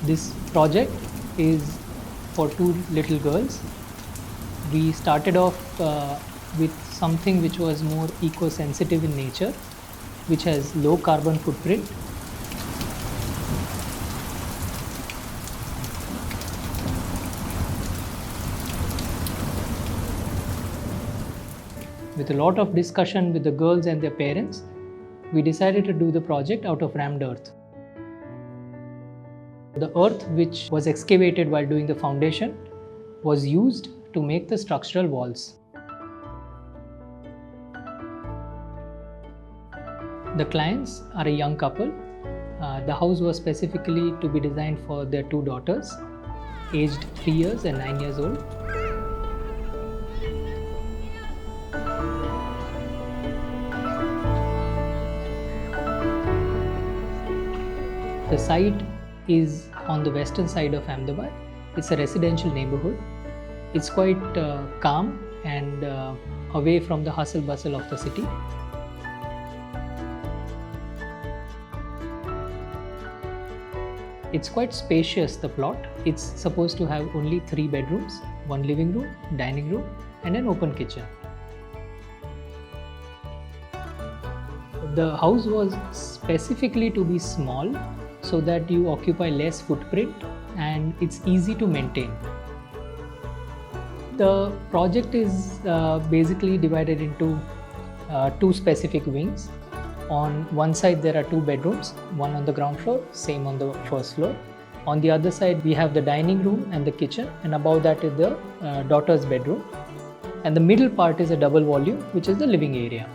This project is for two little girls. We started off with something which was more eco-sensitive in nature, which has low carbon footprint. With a lot of discussion with the girls and their parents, we decided to do the project out of rammed earth. The earth which was excavated while doing the foundation was used to make the structural walls. The clients are a young couple. The house was specifically to be designed for their two daughters, aged 3 years and 9 years old. The site is on the western side of Ahmedabad. It's a residential neighborhood. It's quite calm and away from the hustle bustle of the city. It's quite spacious, the plot. It's supposed to have only 3 bedrooms, 1 living room, dining room, and an open kitchen. The house was specifically to be small so that you occupy less footprint and it's easy to maintain. The project is basically divided into 2 specific wings. On one side there are 2 bedrooms, one on the ground floor, same on the first floor. On the other side we have the dining room and the kitchen, and above that is the daughter's bedroom. And the middle part is a double volume, which is the living area.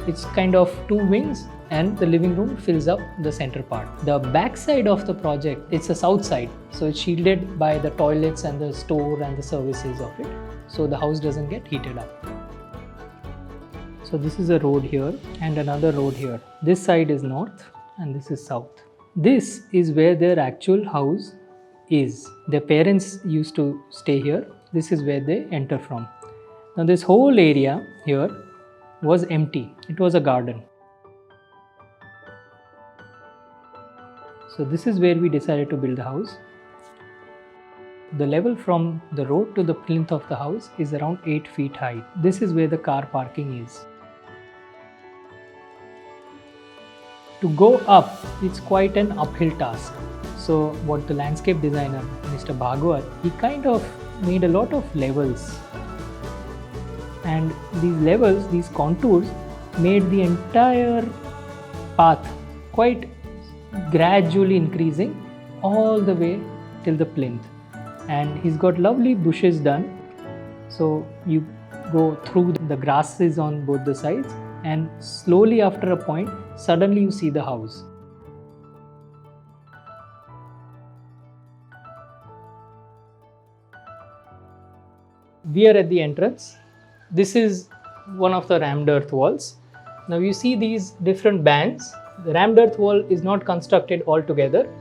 It's kind of 2 wings and the living room fills up the center part. The back side of the project, it's a south side, so it's shielded by the toilets and the store and the services of it, so the house doesn't get heated up. So this is a road here and another road here. This side is north and this is south. This is where their actual house is. Their parents used to stay here. This is where they enter from. Now this whole area here was empty. It was a garden. So this is where we decided to build the house. The level from the road to the plinth of the house is around 8 feet high. This is where the car parking is. To go up, it's quite an uphill task. So what the landscape designer, Mr. Bhagwat, he kind of made a lot of levels. And these levels, these contours, made the entire path quite gradually increasing all the way till the plinth. And he's got lovely bushes done. So you go through the grasses on both the sides, and slowly after a point, suddenly you see the house. We are at the entrance. This is one of the rammed earth walls. Now you see these different bands. The rammed earth wall is not constructed all together.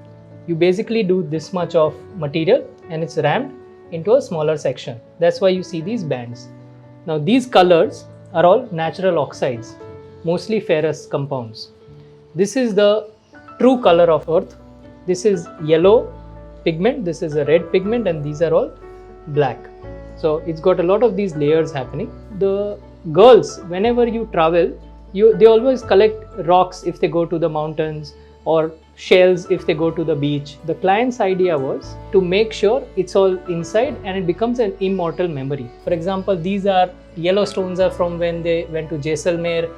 You basically do this much of material and it's rammed into a smaller section. That's why you see these bands. Now these colors are all natural oxides, mostly ferrous compounds. This is the true color of earth. This is yellow pigment, this is a red pigment, and these are all black. So it's got a lot of these layers happening. The girls, whenever you travel, they always collect rocks if they go to the mountains or shells if they go to the beach. The client's idea was to make sure it's all inside and it becomes an immortal memory. For example, these are yellow stones are from when they went to Jaisalmer.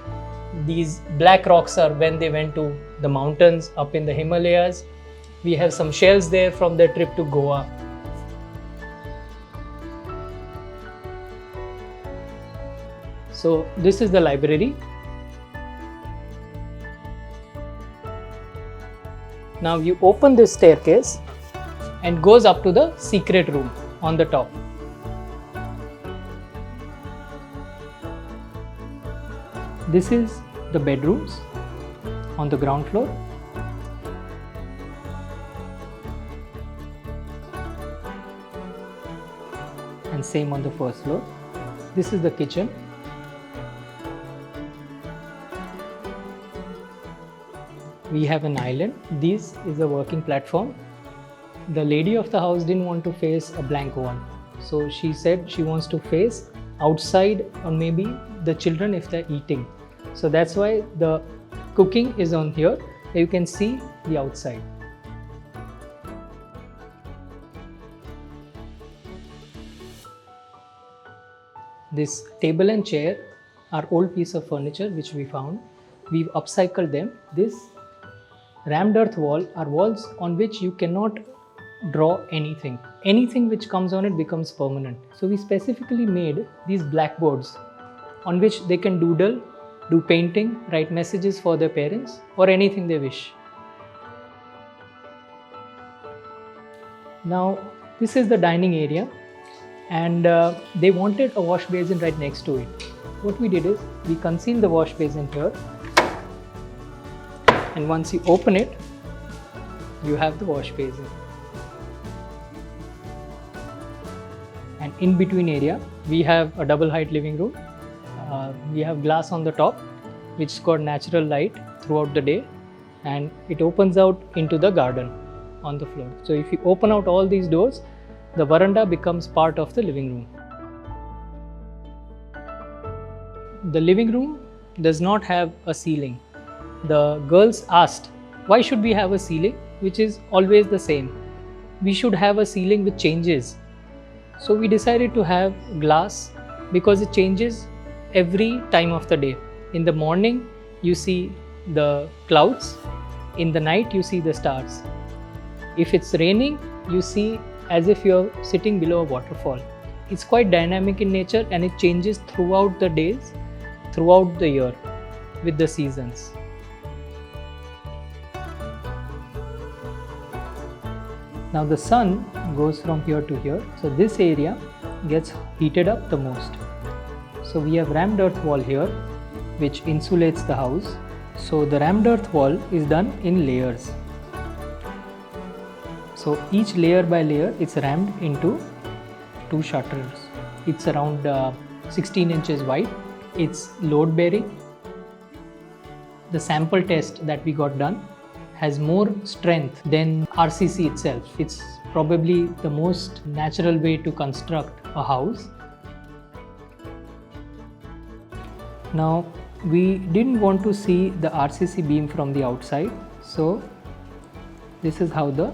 These black rocks are when they went to the mountains up in the Himalayas. We have some shells there from their trip to Goa. So this is the library. Now you open this staircase and goes up to the secret room on the top. This is the bedrooms on the ground floor. And same on the first floor. This is the kitchen. we have an island. This is a working platform. The lady of the house didn't want to face a blank wall. So she said she wants to face outside or maybe the children if they're eating. So that's why the cooking is on here. You can see the outside. This table and chair are old piece of furniture which we found. We've upcycled them. This rammed earth wall are walls on which you cannot draw anything. Anything which comes on it becomes permanent. So we specifically made these blackboards on which they can doodle, do painting, write messages for their parents or anything they wish. Now this is the dining area, and they wanted a wash basin right next to it. What we did is we concealed the wash basin here, and once you open it, you have the wash basin. And in between area, we have a double height living room. We have glass on the top, which got natural light throughout the day, and it opens out into the garden on the floor. So if you open out all these doors, the veranda becomes part of the living room. The living room does not have a ceiling. The girls asked, why should we have a ceiling which is always the same? We should have a ceiling which changes. So we decided to have glass because it changes every time of the day. In the morning, you see the clouds. In the night, you see the stars. If it's raining, you see as if you're sitting below a waterfall. It's quite dynamic in nature and it changes throughout the days, throughout the year with the seasons. Now the sun goes from here to here. So this area gets heated up the most. So we have rammed earth wall here, which insulates the house. So the rammed earth wall is done in layers. So each layer by layer, it's rammed into 2 shutters. It's around 16 inches wide. It's load bearing. The sample test that we got done has more strength than RCC itself. It's probably the most natural way to construct a house. Now, we didn't want to see the RCC beam from the outside, so this is how the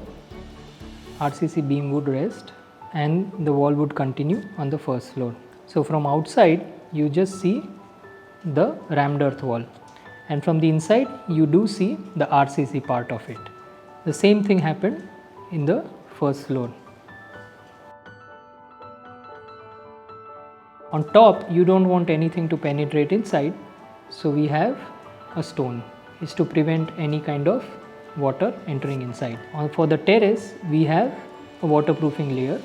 RCC beam would rest and the wall would continue on the first floor. So from outside, you just see the rammed earth wall, and from the inside, you do see the RCC part of it. The same thing happened in the first floor. On top, you don't want anything to penetrate inside, so we have a stone. It's to prevent any kind of water entering inside. For the terrace, we have a waterproofing layer.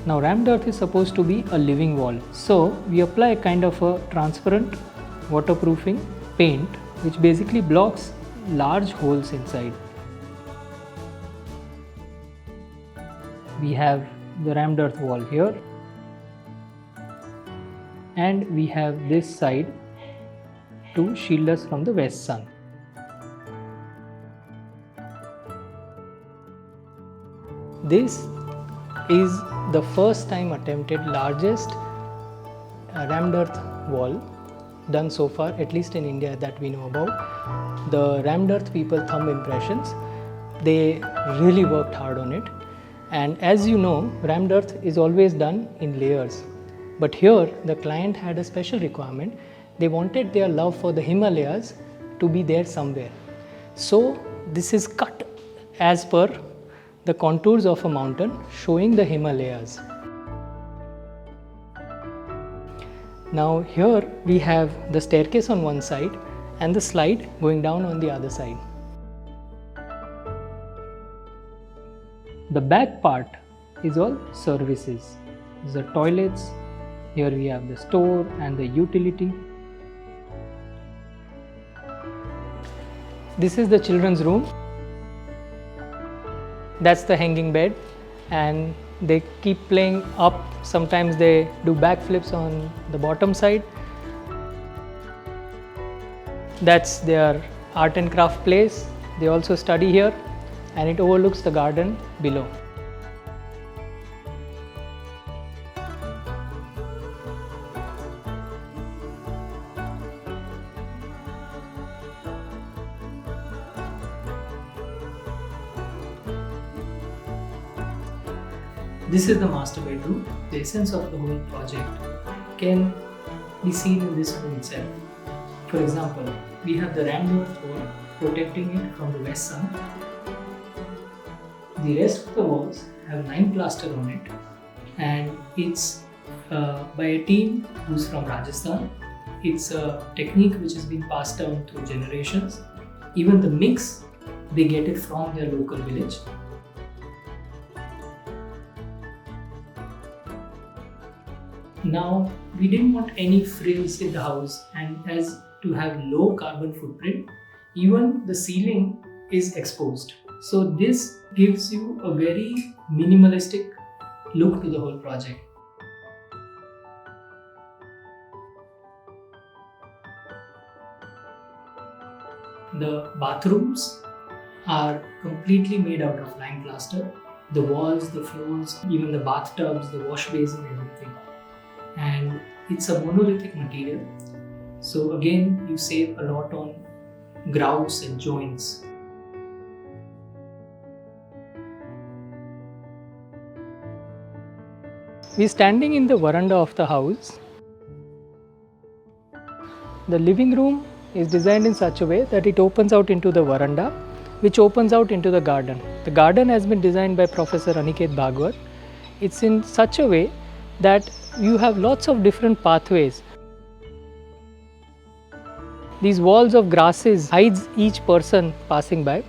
Now rammed earth is supposed to be a living wall, so we apply a kind of a transparent waterproofing paint which basically blocks large holes inside. We have the rammed earth wall here, and we have this side to shield us from the west sun. This is the first time attempted largest rammed earth wall done so far, at least in India, that we know about. The rammed earth people thumb impressions, they really worked hard on it. And as you know, rammed earth is always done in layers. But here, the client had a special requirement. They wanted their love for the Himalayas to be there somewhere. So this is cut as per the contours of a mountain showing the Himalayas. Now here we have the staircase on one side and the slide going down on the other side. The back part is all services. The toilets, here we have the store and the utility. This is the children's room. That's the hanging bed, and they keep playing up. Sometimes they do backflips on the bottom side. That's their art and craft place. They also study here, and it overlooks the garden below. This is the master bedroom. The essence of the whole project can be seen in this room itself. For example, we have the rammed earth wall protecting it from the west sun. The rest of the walls have lime plaster on it, and it's by a team who's from Rajasthan. It's a technique which has been passed down through generations. Even the mix, they get it from their local village. Now, we didn't want any frills in the house, and as to have low carbon footprint, even the ceiling is exposed. So this gives you a very minimalistic look to the whole project. The bathrooms are completely made out of lime plaster. The walls, the floors, even the bathtubs, the wash basin, everything. And it's a monolithic material. So again, you save a lot on grouts and joints. We're standing in the veranda of the house. The living room is designed in such a way that it opens out into the veranda, which opens out into the garden. The garden has been designed by Professor Aniket Bhagwat. It's in such a way that you have lots of different pathways. These walls of grasses hides each person passing by.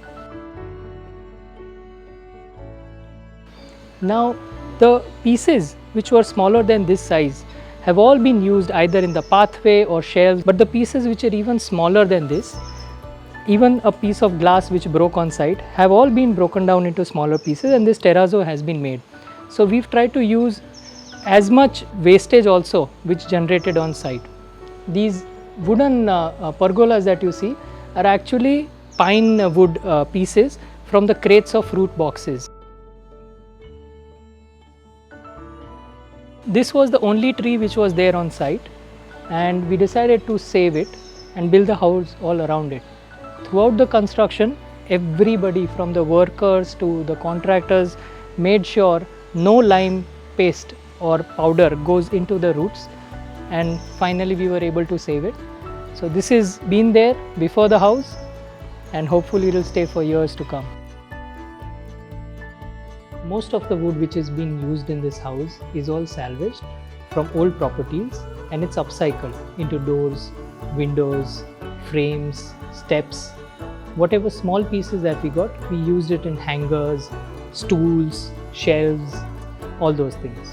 Now, the pieces which were smaller than this size have all been used either in the pathway or shelves, but the pieces which are even smaller than this, even a piece of glass which broke on site, have all been broken down into smaller pieces, and this terrazzo has been made. So we've tried to use as much wastage also which generated on site. These wooden pergolas that you see are actually pine wood pieces from the crates of fruit boxes. This was the only tree which was there on site, and we decided to save it and build the house all around it. Throughout the construction, everybody from the workers to the contractors made sure no lime paste or powder goes into the roots, and finally we were able to save it. So this has been there before the house, and hopefully it will stay for years to come. Most of the wood which is being used in this house is all salvaged from old properties, and it's upcycled into doors, windows, frames, steps. Whatever small pieces that we got, we used it in hangers, stools, shelves, all those things.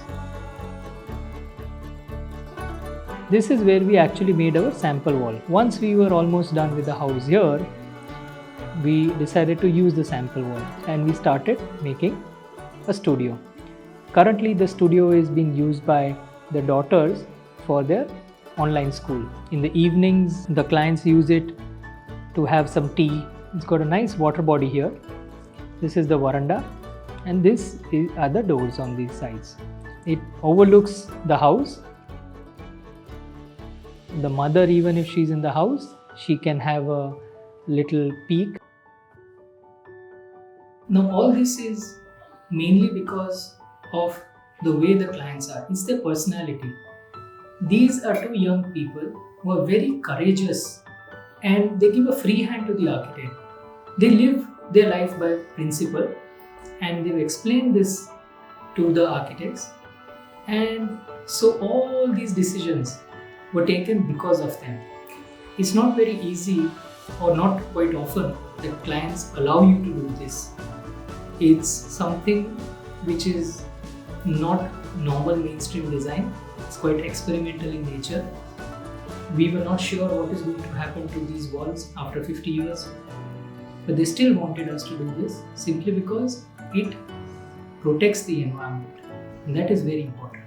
This is where we actually made our sample wall. Once we were almost done with the house here, we decided to use the sample wall, and we started making a studio. Currently the studio is being used by the daughters for their online school. In the evenings, the clients use it to have some tea. It's got a nice water body here. This is the veranda, and this are the doors on these sides. It overlooks the house. The mother, even if she's in the house, she can have a little peek. Now all this is mainly because of the way the clients are. It's their personality. These are two young people who are very courageous, and they give a free hand to the architect. They live their life by principle, and they've explained this to the architects, and so all these decisions were taken because of them. It's not very easy, or not quite often, that clients allow you to do this. It's something which is not normal mainstream design. It's quite experimental in nature. We were not sure what is going to happen to these walls after 50 years, but they still wanted us to do this simply because it protects the environment, and that is very important.